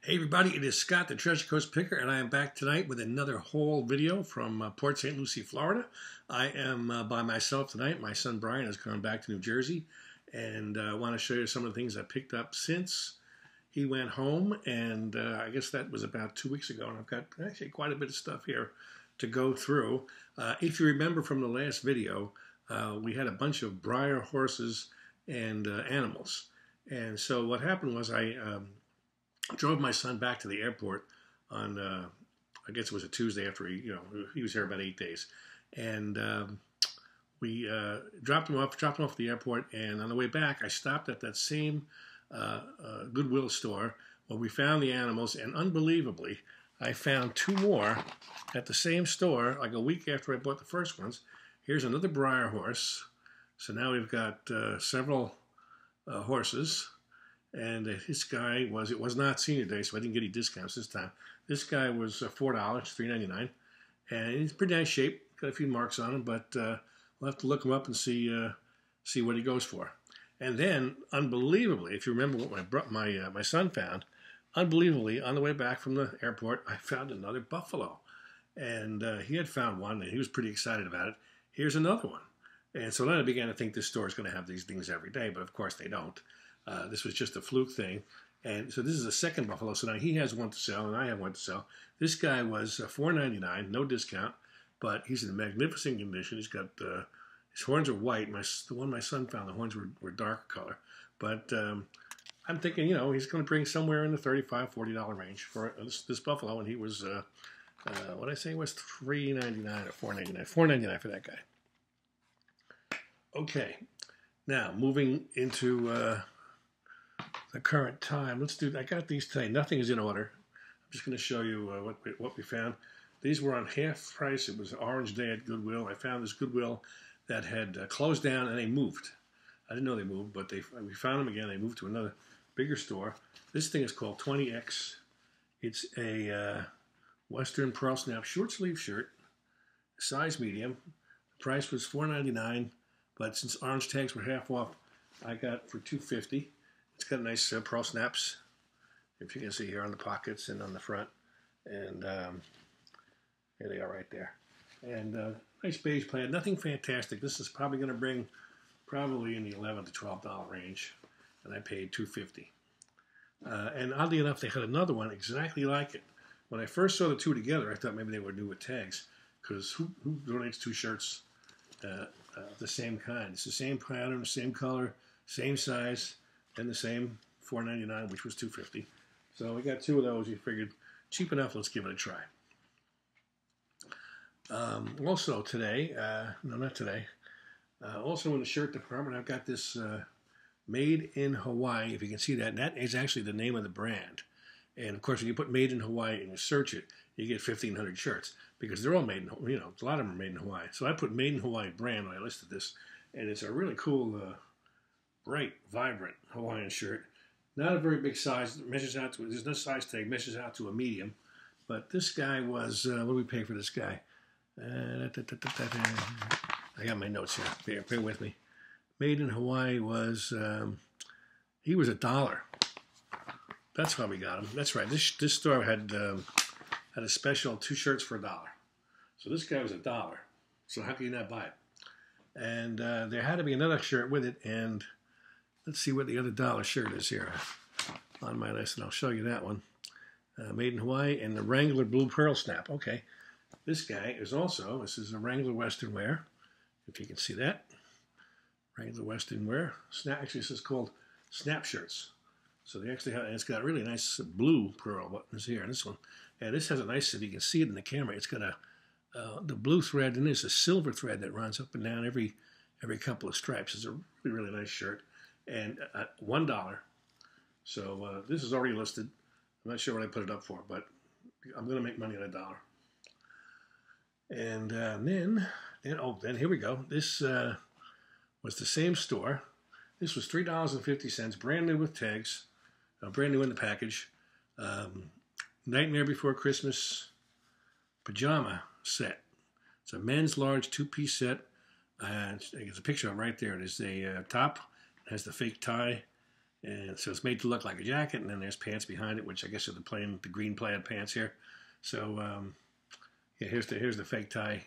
Hey everybody, it is Scott, the Treasure Coast Picker, and I am back tonight with another haul video from Port St. Lucie, Florida. I am by myself tonight. My son Brian has gone back to New Jersey, and I want to show you some of the things I picked up since he went home, and I guess that was about 2 weeks ago, and I've got actually quite a bit of stuff here to go through. If you remember from the last video, we had a bunch of Breyer horses and animals, and so what happened was I drove my son back to the airport on, I guess it was a Tuesday after he was here about 8 days, and we dropped him off at the airport. And on the way back, I stopped at that same Goodwill store where we found the animals, and unbelievably, I found two more at the same store like a week after I bought the first ones. Here's another Breyer horse. So now we've got several horses. And this guy it was not senior day, so I didn't get any discounts this time. This guy was $4, $3.99, and he's in pretty nice shape. Got a few marks on him, but we'll have to look him up and see what he goes for. And then, unbelievably, if you remember what my son found, unbelievably, on the way back from the airport, I found another buffalo, and he had found one, and he was pretty excited about it. Here's another one, and so then I began to think this store is going to have these things every day, but of course they don't. This was just a fluke thing. And so this is the second buffalo. So now he has one to sell, and I have one to sell. This guy was $4.99, no discount, but he's in magnificent condition. He's got, his horns are white. The one my son found, the horns were darker color. But I'm thinking, he's going to bring somewhere in the $35, $40 range for this buffalo. And he was, what did I say, was $3.99 or $4.99? $4.99 for that guy. Okay. Now, moving into the current time. I got these today. Nothing is in order. I'm just going to show you what we found. These were on half price. It was Orange Day at Goodwill. I found this Goodwill that had closed down, and they moved. I didn't know they moved, but we found them again. They moved to another bigger store. This thing is called 20X. It's a Western Pearl Snap short sleeve shirt, size medium. The price was $4.99, but since orange tags were half off, I got it for $2.50. It's got nice pearl snaps, if you can see here on the pockets and on the front. And here they are right there. And nice beige plaid, nothing fantastic. This is probably going to bring in the $11 to $12 range, and I paid $2.50. And oddly enough, they had another one exactly like it. When I first saw the two together, I thought maybe they were new with tags, because who donates two shirts the same kind? It's the same pattern, the same color, same size, and the same $4.99, which was $2.50. So we got two of those. You figured cheap enough. Let's give it a try. Also today, no, not today. Also in the shirt department, I've got this Made in Hawaii. If you can see that, and that is actually the name of the brand. And of course, when you put Made in Hawaii and you search it, you get 1,500 shirts because they're all made in, a lot of them are made in Hawaii. So I put Made in Hawaii brand when I listed this, and it's a really cool, bright, vibrant Hawaiian shirt. Not a very big size. It measures out to, there's no size tag, measures out to a medium. But this guy was, what did we pay for this guy? I got my notes here. Bear with me. Made in Hawaii was, he was $1. That's how we got him. That's right. This store had a special 2 shirts for $1. So this guy was $1. So how can you not buy it? And there had to be another shirt with it, and let's see what the other dollar shirt is here on my list, and I'll show you that one. Made in Hawaii, and the Wrangler Blue Pearl Snap. Okay, this guy is also, this is a Wrangler Western Wear, if you can see that. Wrangler Western Wear. Actually, this is called Snap Shirts. So they actually have, and it's got a really nice blue pearl buttons here, and this one. And this has a nice, if you can see it in the camera, it's got the blue thread, and there's a silver thread that runs up and down every couple of stripes. It's a really, really nice shirt. And $1. So this is already listed. I'm not sure what I put it up for, but I'm going to make money on $1. And then here we go. This was the same store. This was $3.50, brand new with tags, brand new in the package. Nightmare Before Christmas pajama set. It's a men's large 2-piece set. There's a picture of it right there. It is a top. It has the fake tie And so it's made to look like a jacket, and then there's pants behind it, which I guess are the green plaid pants here. So yeah, here's the fake tie,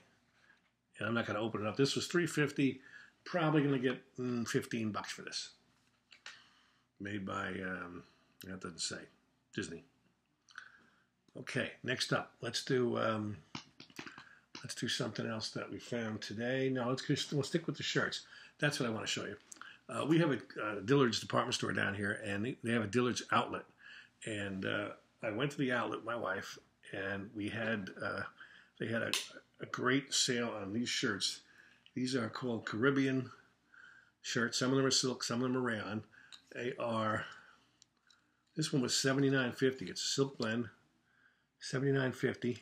and I'm not going to open it up. This was $3.50. Probably going to get $15 for this. Made by that doesn't say, Disney. Okay, next up, let's do something else that we found today. No, we'll stick with the shirts. That's what I want to show you. We have a Dillard's department store down here, and they have a Dillard's outlet. And I went to the outlet with my wife, and they had a great sale on these shirts. These are called Caribbean shirts. Some of them are silk, some of them are rayon. This one was $79.50. It's a silk blend, $79.50.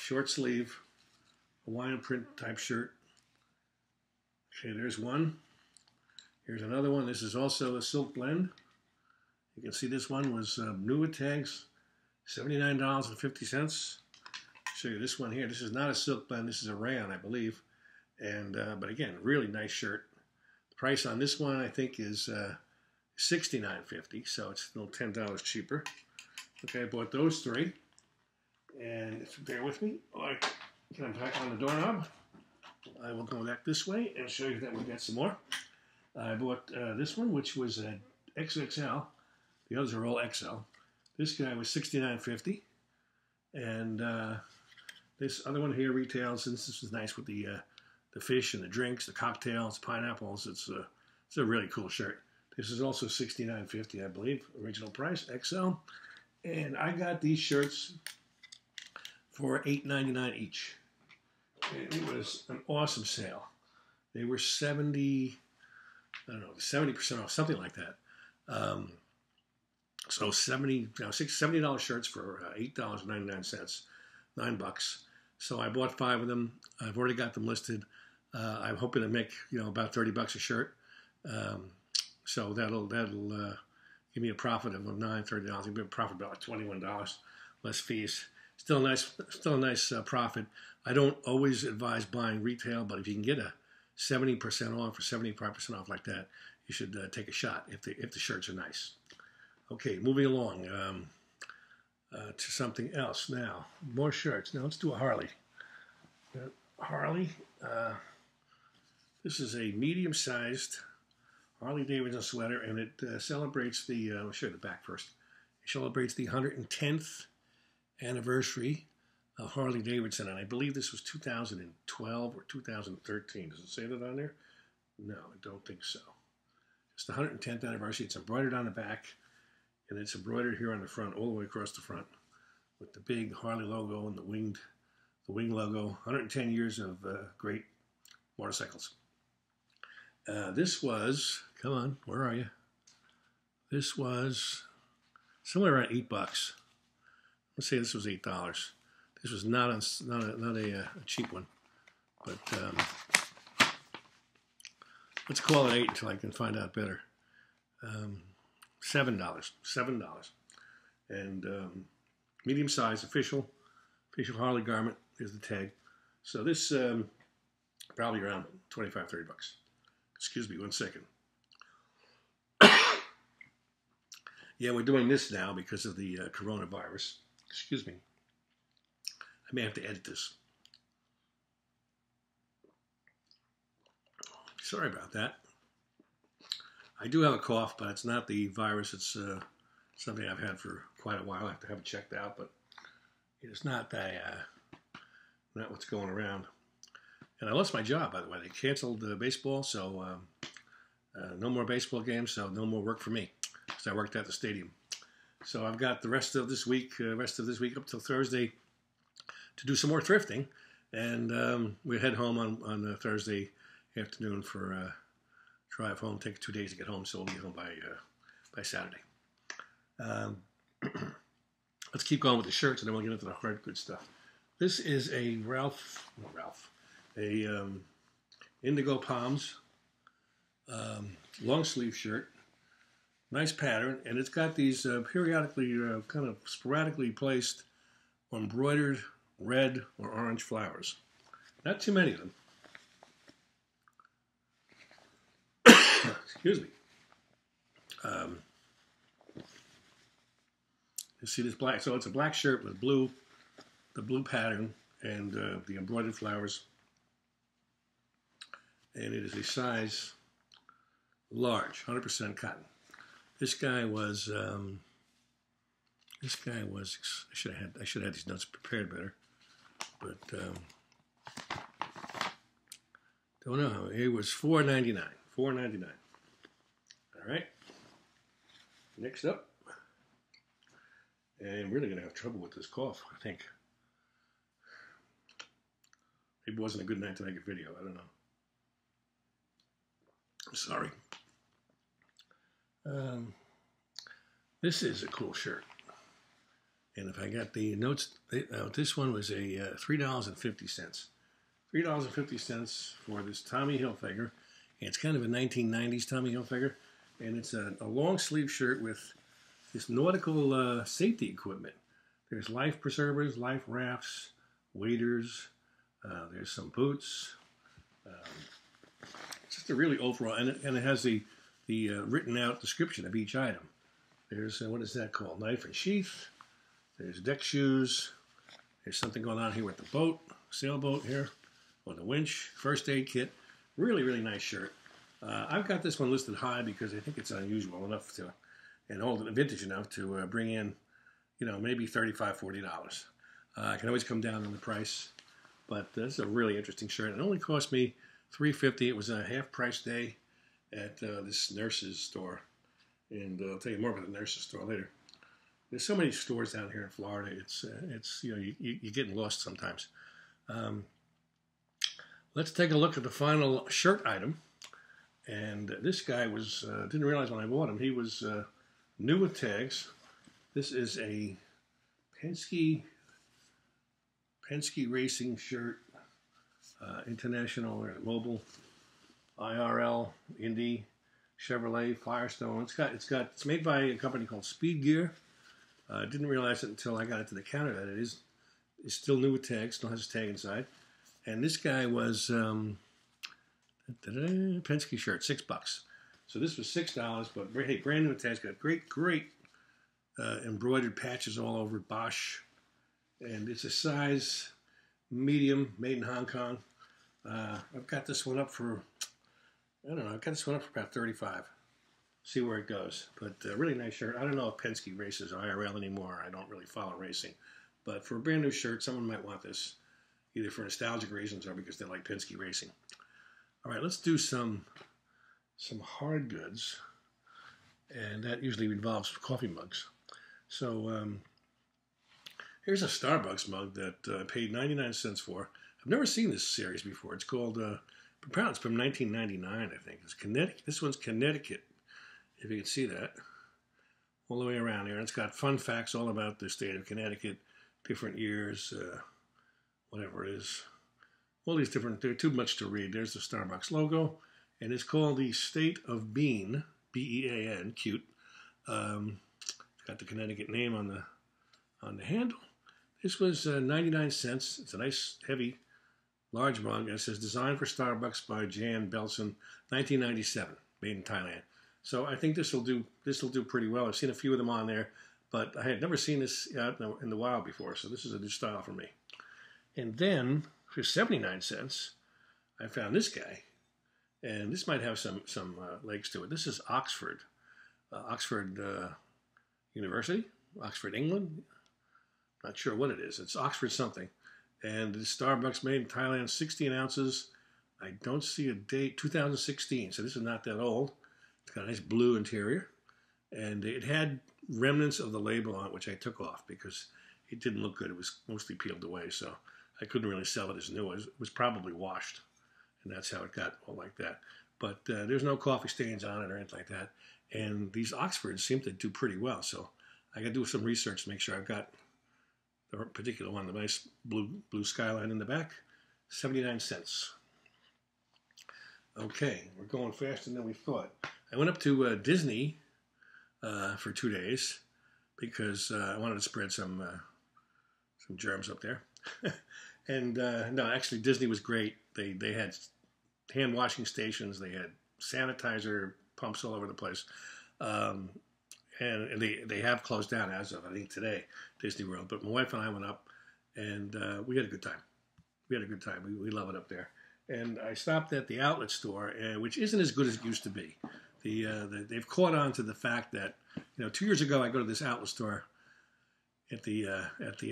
Short sleeve, Hawaiian print type shirt. Okay, there's one. Here's another one. This is also a silk blend. You can see this one was new with tags, $79.50. Show you this one here. This is not a silk blend. This is a rayon, I believe. And but again, really nice shirt. The price on this one, I think, is $69.50. So it's a little $10 cheaper. Okay, I bought those three. And if you bear with me, I can back on the doorknob. I will go back this way and show you that we've got some more. I bought this one, which was an XXL. The others are all XL. This guy was $69.50. And this other one here retails, and this is nice with the fish and the drinks, the cocktails, pineapples. It's a really cool shirt. This is also $69.50, I believe, original price, XL. And I got these shirts for $8.99 each. And it was an awesome sale. They were 70% off, something like that. So $70 shirts for $8.99, $9. So I bought 5 of them. I've already got them listed. I'm hoping to make about $30 a shirt. So that'll give me a profit of $30. Give me a profit of about $21 less fees. Still a nice profit. I don't always advise buying retail, but if you can get a 70% off or 75% off like that, you should take a shot if the shirts are nice. Okay, moving along to something else now. More shirts. Now let's do a Harley. Harley. This is a medium-sized Harley Davidson sweater, and it celebrates the. I'll show you the back first. It celebrates the 110th anniversary of Harley Davidson, and I believe this was 2012 or 2013. Does it say that on there? No, I don't think so. It's the 110th anniversary. It's embroidered on the back, and it's embroidered here on the front, all the way across the front, with the big Harley logo and the wing logo. 110 years of great motorcycles. This was, come on, where are you? This was somewhere around $8. Let's say this was $8. This was not a cheap one, but let's call it $8 until I can find out better. $7, and medium size official Harley garment. There's the tag. So this probably around $25, $30. Excuse me, 1 second. Yeah, we're doing this now because of the coronavirus. Excuse me. I may have to edit this. Sorry about that. I do have a cough, but it's not the virus. It's something I've had for quite a while. I have to have it checked out, but it's not not what's going around. And I lost my job, by the way. They canceled baseball, so no more baseball games, so no more work for me because I worked at the stadium. So I've got the rest of this week up till Thursday to do some more thrifting, and we head home on Thursday afternoon for drive home. Take 2 days to get home, so we'll be home by Saturday. Let's keep going with the shirts, and then we'll get into the hard good stuff. This is a Indigo Palms long sleeve shirt. Nice pattern, and it's got these periodically, kind of sporadically placed embroidered red or orange flowers. Not too many of them. Excuse me. You see this black? So it's a black shirt with blue, the blue pattern and the embroidered flowers, and it is a size large, 100% cotton. This guy was. I should have had these notes prepared better, but don't know. It was $4.99. $4.99. All right. Next up, and I'm really gonna have trouble with this cough, I think. Maybe it wasn't a good night to make a video. I don't know. I'm sorry. This is a cool shirt. And if I got the notes, this one was a $3.50. $3.50 for this Tommy Hilfiger. And it's kind of a 1990s Tommy Hilfiger. And it's a long sleeve shirt with this nautical safety equipment. There's life preservers, life rafts, waders. There's some boots. It's just a really overall, and it has the written out description of each item. There's, what is that called? Knife and sheath. There's deck shoes. There's something going on here with the boat, sailboat here, or the winch, first aid kit. Really, really nice shirt. I've got this one listed high because I think it's unusual enough to, and old and vintage enough to bring in, maybe $35, $40. I can always come down on the price, but this is a really interesting shirt. It only cost me $3.50. It was a half-price day at this nurse's store, and I'll tell you more about the nurse's store later. There's so many stores down here in Florida. It's you're getting lost sometimes. Let's take a look at the final shirt item. And this guy was didn't realize when I bought him he was new with tags. This is a Penske Racing shirt, International or Mobile, IRL, Indy, Chevrolet, Firestone. It's made by a company called Speed Gear. I didn't realize it until I got it to the counter that it's still new with tags, still has a tag inside. And this guy was Penske shirt, $6. So this was $6, but hey, brand new with tags. Got great embroidered patches all over it, Bosch, and it's a size medium, made in Hong Kong. I've got this one up for about $35. See where it goes. But really nice shirt. I don't know if Penske races IRL anymore. I don't really follow racing. But for a brand new shirt, someone might want this, either for nostalgic reasons or because they like Penske racing. All right, let's do some hard goods. And that usually involves coffee mugs. So here's a Starbucks mug that I paid 99 cents for. I've never seen this series before. It's called, apparently it's from 1999, I think. It's Connecticut. This one's Connecticut, if you can see that, all the way around here. And it's got fun facts all about the state of Connecticut, different years, whatever it is. All these different, they're too much to read. There's the Starbucks logo, and it's called the State of Bean, B-E-A-N, cute. It's got the Connecticut name on the handle. This was 99 cents. It's a nice, heavy, large mug, and it says designed for Starbucks by Jan Belson, 1997, made in Thailand. So I think this will do pretty well. I've seen a few of them on there, but I had never seen this out in the wild before, so this is a new style for me. And then for 79 cents, I found this guy, and this might have some legs to it. This is Oxford University, Oxford, England. Not sure what it is. It's Oxford something. And it's Starbucks made in Thailand, 16 ounces. I don't see a date, 2016, so this is not that old. It's got a nice blue interior. And it had remnants of the label on it, which I took off because it didn't look good. It was mostly peeled away, so I couldn't really sell it as new. It was probably washed, and that's how it got all like that. But there's no coffee stains on it or anything like that. And these Oxfords seem to do pretty well, so I got to do some research to make sure I've got the particular one, the nice blue skyline in the back. 79 cents. Okay, we're going faster than we thought. I went up to Disney for 2 days because I wanted to spread some germs up there. And no, actually Disney was great. They had hand washing stations. They had sanitizer pumps all over the place. And and they have closed down as of, I think, today, Disney World. But my wife and I went up, and we had a good time. We had a good time. We love it up there. And I stopped at the outlet store, which isn't as good as it used to be. They've caught on to the fact that, 2 years ago I go to this outlet store at the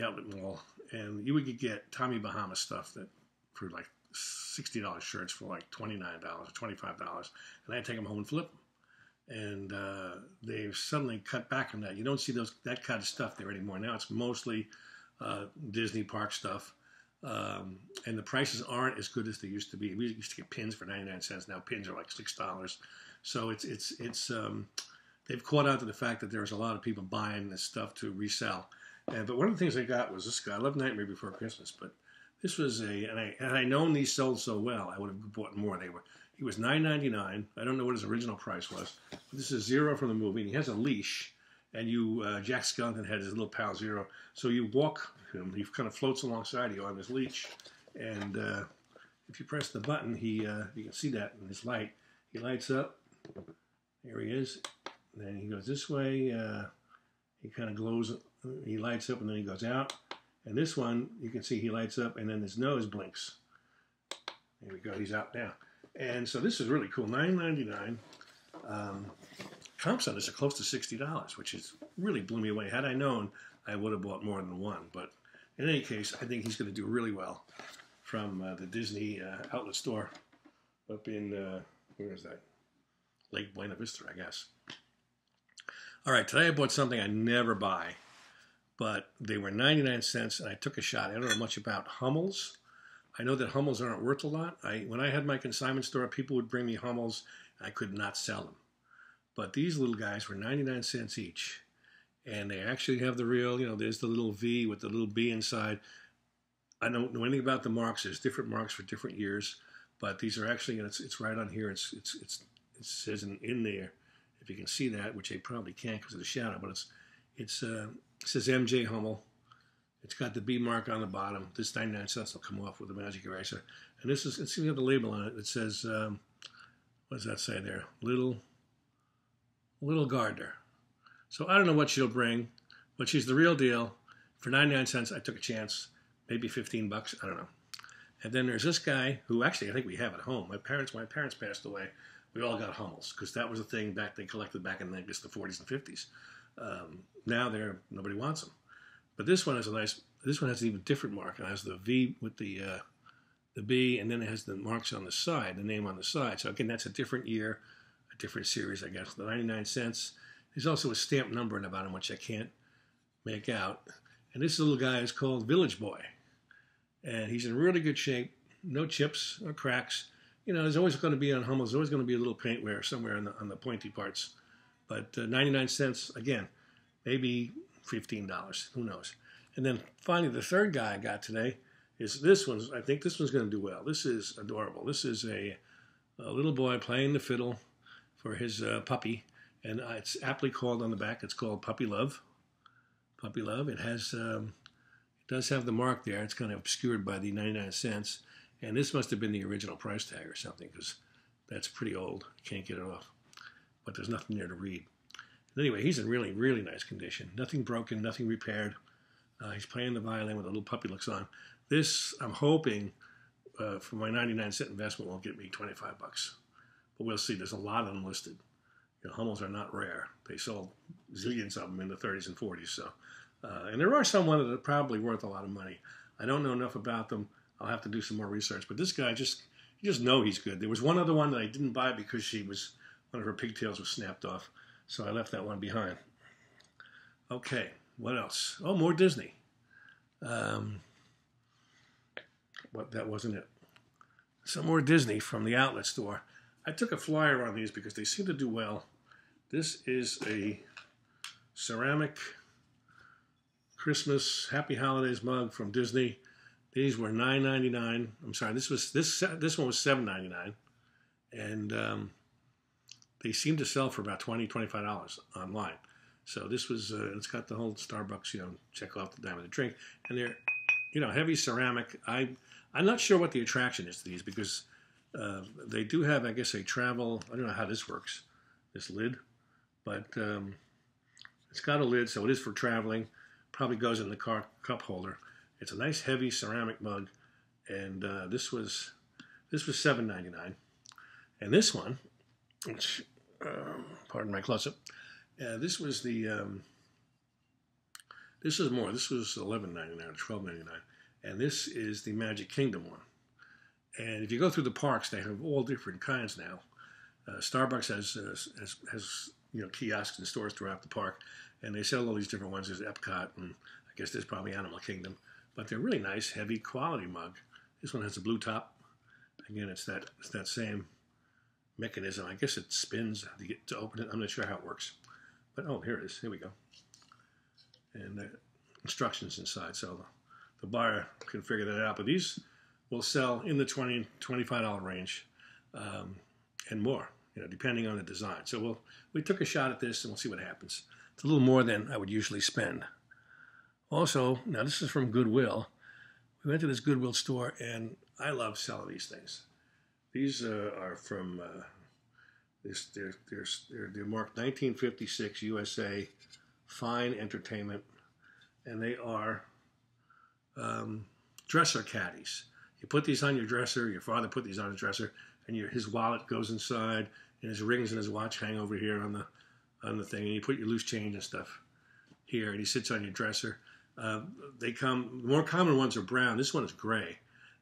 outlet mall, and you would get Tommy Bahama stuff that for like $60 shirts for like $29 or $25, and I take them home and flip them. And they've suddenly cut back on that. You don't see that kind of stuff there anymore. Now it's mostly Disney park stuff, and the prices aren't as good as they used to be. We used to get pins for 99 cents. Now pins are like $6. So it's they've caught on to the fact that there's a lot of people buying this stuff to resell. But one of the things I got was this guy. I love Nightmare Before Christmas, but this was and I known these sold so well, I would have bought more. He was $9.99. I don't know what his original price was. This is Zero from the movie, and he has a leash. And Jack Skellington had his little pal Zero. So you walk him, he kind of floats alongside you on this leash. And if you press the button, you can see that in his light. He lights up. Here he is. And then he goes this way. He kind of glows. He lights up, and then he goes out. And this one, you can see he lights up, and then his nose blinks. There we go. He's out now. And so this is really cool. $9.99. Comps on this are close to $60, which is really blew me away. Had I known, I would have bought more than one. But in any case, I think he's going to do really well from the Disney outlet store up in, where is that? Lake Buena Vista, I guess. All right, today I bought something I never buy, but they were 99 cents, and I took a shot. I don't know much about Hummels. I know that Hummels aren't worth a lot. When I had my consignment store, people would bring me Hummels, and I could not sell them. But these little guys were 99 cents each, and they actually have the real, there's the little V with the little B inside. I don't know anything about the marks. There's different marks for different years, but these are actually, it's right on here. It says in there, if you can see that, which they probably can't because of the shadow, but it says MJ Hummel. It's got the B mark on the bottom. This 99 cents will come off with a magic eraser. And this is, it's got the label on it. It says, what does that say there? Little Gardner. So I don't know what she'll bring, but she's the real deal. For 99 cents, I took a chance. Maybe 15 bucks. I don't know. And then there's this guy who actually I think we have at home. My parents passed away. We all got Hummels because that was a thing they collected back in, I guess, the 40s and 50s. Now nobody wants them. But this one has this one has an even different mark. It has the V with the B, and then it has the marks on the side, the name on the side. So again, that's a different year, a different series, I guess. The 99 cents. There's also a stamped number in the bottom, which I can't make out. And this little guy is called Village Boy. And he's in really good shape. No chips, no cracks. There's always going to be on Hummels, there's always going to be a little paint wear somewhere on the pointy parts. But 99 cents, again, maybe $15. Who knows? And then finally, the third guy I got today is this one. I think this one's going to do well. This is adorable. This is a little boy playing the fiddle for his puppy. And it's aptly called on the back. It's called Puppy Love. Puppy Love. It does have the mark there. It's kind of obscured by the 99 cents. And this must have been the original price tag or something because that's pretty old. You can't get it off. But there's nothing there to read. Anyway, he's in really, really nice condition. Nothing broken, nothing repaired. He's playing the violin with a little puppy looks on. This, I'm hoping, for my 99-cent investment, will get me 25 bucks. But we'll see. There's a lot of them listed. Hummels are not rare. They sold zillions of them in the 30s and 40s. So, and there are some that are probably worth a lot of money. I don't know enough about them. I'll have to do some more research. But this guy, you just know he's good. There was one other one that I didn't buy because one of her pigtails was snapped off. So I left that one behind. Okay, what else? Oh, more Disney. But that wasn't it. Some more Disney from the outlet store. I took a flyer on these because they seem to do well. This is a ceramic Christmas Happy Holidays mug from Disney. These were $9.99. I'm sorry, this one was $7.99, and they seem to sell for about $20, $25 online. So this was, it's got the whole Starbucks, check off the dime of the drink. And they're, heavy ceramic. I'm not sure what the attraction is to these because they do have, I guess, a travel, I don't know how this works, this lid. But It's got a lid, so it is for traveling. Probably goes in the car cup holder. It's a nice heavy ceramic mug, and this was $7.99. And this one, which pardon my close-up, this was this was more. This was $11.99 or $12.99, and this is the Magic Kingdom one. And if you go through the parks, they have all different kinds now. Starbucks has kiosks and stores throughout the park, and they sell all these different ones. There's Epcot, and I guess there's probably Animal Kingdom, but they're really nice, heavy, quality mug. This one has a blue top. Again, it's that same mechanism. I guess it spins to open it. I'm not sure how it works, but oh, here it is. Here we go. And the instructions inside, so the buyer can figure that out. But these will sell in the $20, $25 range, and more, depending on the design. So we took a shot at this, and we'll see what happens. It's a little more than I would usually spend. Also, now this is from Goodwill. We went to this Goodwill store, and I love selling these things. These are from they're marked 1956 USA Fine Entertainment, and they are dresser caddies. You put these on your dresser. Your father put these on his dresser, and his wallet goes inside, and his rings and his watch hang over here on the thing, and you put your loose change and stuff here, and he sits on your dresser. The more common ones are brown. This one is gray,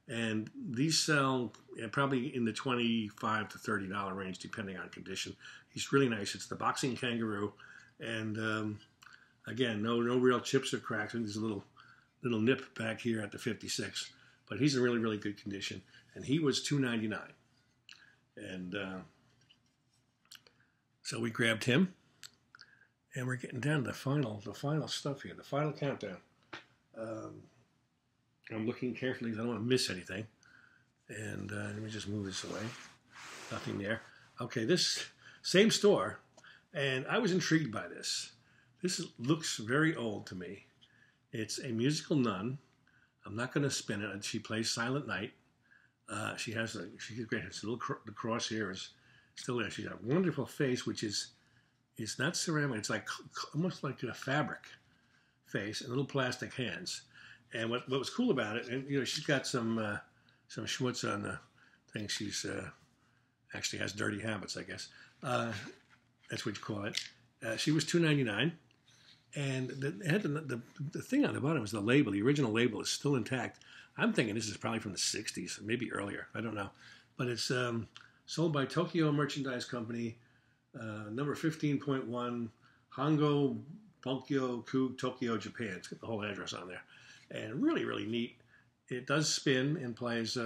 and these sell probably in the $25 to $30 range, depending on condition. He's really nice. It's the boxing kangaroo, and again, no real chips or cracks. There's a little nip back here at the 56, but he's in really, really good condition, and he was $2.99, and so we grabbed him, and we're getting down to the final stuff here, the final countdown. I'm looking carefully because I don't want to miss anything, and let me just move this away. Nothing there. Okay, this same store, and I was intrigued by this. This looks very old to me. It's a musical nun. I'm not going to spin it. She plays Silent Night. She's great. The cross here is still there. She's got a wonderful face, which is not ceramic. It's like almost like a fabric face and little plastic hands. And what was cool about it, and she's got some schmutz on the thing. She's actually has dirty habits, I guess. That's what you call it. She was $2.99. And the thing on the bottom is the label. The original label is still intact. I'm thinking this is probably from the 60s, maybe earlier. I don't know. But it's sold by Tokyo Merchandise Company, number 15.1, Hongo, Bunkyo, Ku, Tokyo, Japan. It's got the whole address on there. And really, really neat. It does spin and plays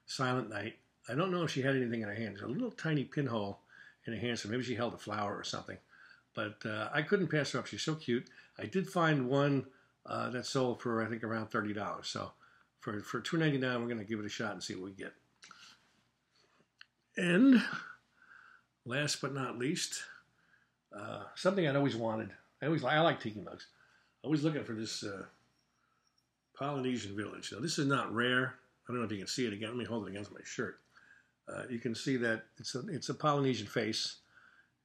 Silent Night. I don't know if she had anything in her hand. There's a little tiny pinhole in her hand, so maybe she held a flower or something. But I couldn't pass her up. She's so cute. I did find one that sold for, I think, around $30. So for $2.99, we're going to give it a shot and see what we get. And last but not least, something I'd always wanted. I like tiki mugs. I was looking for this Polynesian village. Now, this is not rare. I don't know if you can see it again. Let me hold it against my shirt. You can see that it's a Polynesian face.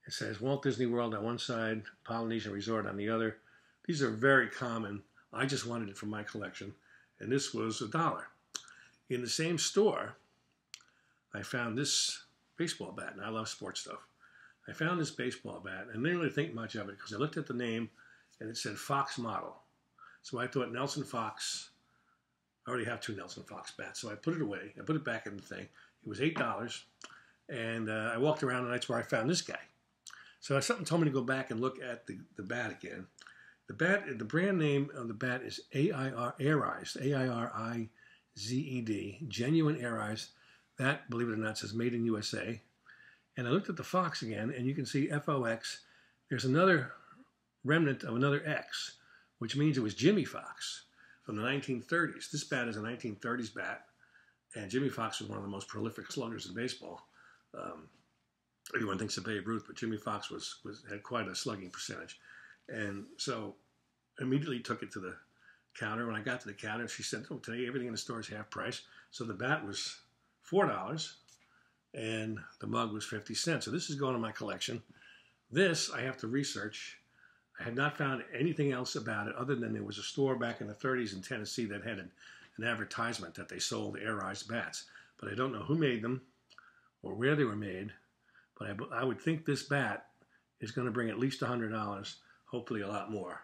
It says Walt Disney World on one side, Polynesian Resort on the other. These are very common. I just wanted it for my collection, and this was $1. In the same store, I found this baseball bat, and I love sports stuff. I found this baseball bat, and didn't really think much of it because I looked at the name, and it said Foxx model. So I thought Nelson Fox. I already have 2 Nelson Fox bats, so I put it away. I put it back in the thing. It was $8, and I walked around, and that's where I found this guy. So something told me to go back and look at the bat again. The brand name of the bat is Airized, A-I-R-I-Z-E-D, genuine Airized. That, believe it or not, says made in USA. And I looked at the Fox again, and you can see F-O-X. There's another remnant of another X, which means it was Jimmie Foxx from the 1930s. This bat is a 1930s bat, and Jimmie Foxx was one of the most prolific sluggers in baseball. Everyone thinks of Babe Ruth, but Jimmie Foxx had quite a slugging percentage. And so I immediately took it to the counter. When I got to the counter, she said, "Oh, today everything in the store is half price." So the bat was $4, and the mug was 50 cents. So this is going to my collection. This I have to research. I had not found anything else about it other than there was a store back in the 30s in Tennessee that had an advertisement that they sold air-ized bats. But I don't know who made them or where they were made. But I would think this bat is going to bring at least $100, hopefully a lot more.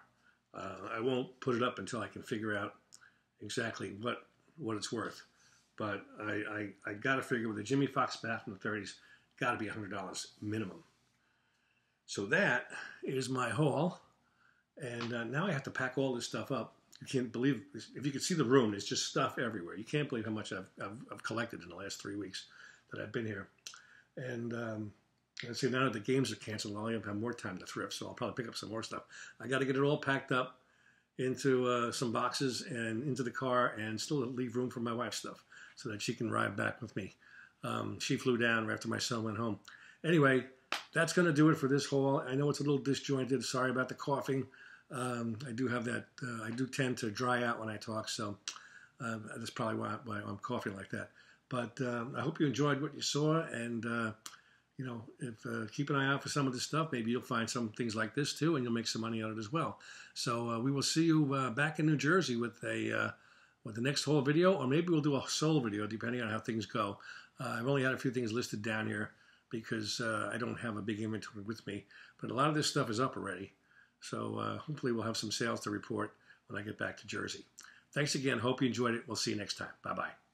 I won't put it up until I can figure out exactly what it's worth. But I got to figure with a Jimmie Foxx bat from the 30s, got to be $100 minimum. So that is my haul. And now I have to pack all this stuff up. You can't believe, if you could see the room, there's just stuff everywhere. You can't believe how much I've collected in the last 3 weeks that I've been here. And see, now that the games are canceled, I'll have more time to thrift, so I'll probably pick up some more stuff. I got to get it all packed up into some boxes and into the car, and still leave room for my wife's stuff so that she can ride back with me. She flew down after my son went home. Anyway, that's going to do it for this haul. I know it's a little disjointed. Sorry about the coughing. I do have that. I do tend to dry out when I talk, so that's probably why I'm coughing like that. But I hope you enjoyed what you saw, and you know, if keep an eye out for some of this stuff. Maybe you'll find some things like this too, and you'll make some money on it as well. So we will see you back in New Jersey with the next haul video, or maybe we'll do a solo video depending on how things go. I've only had a few things listed down here because I don't have a big inventory with me, but a lot of this stuff is up already. So hopefully we'll have some sales to report when I get back to Jersey. Thanks again. Hope you enjoyed it. We'll see you next time. Bye-bye.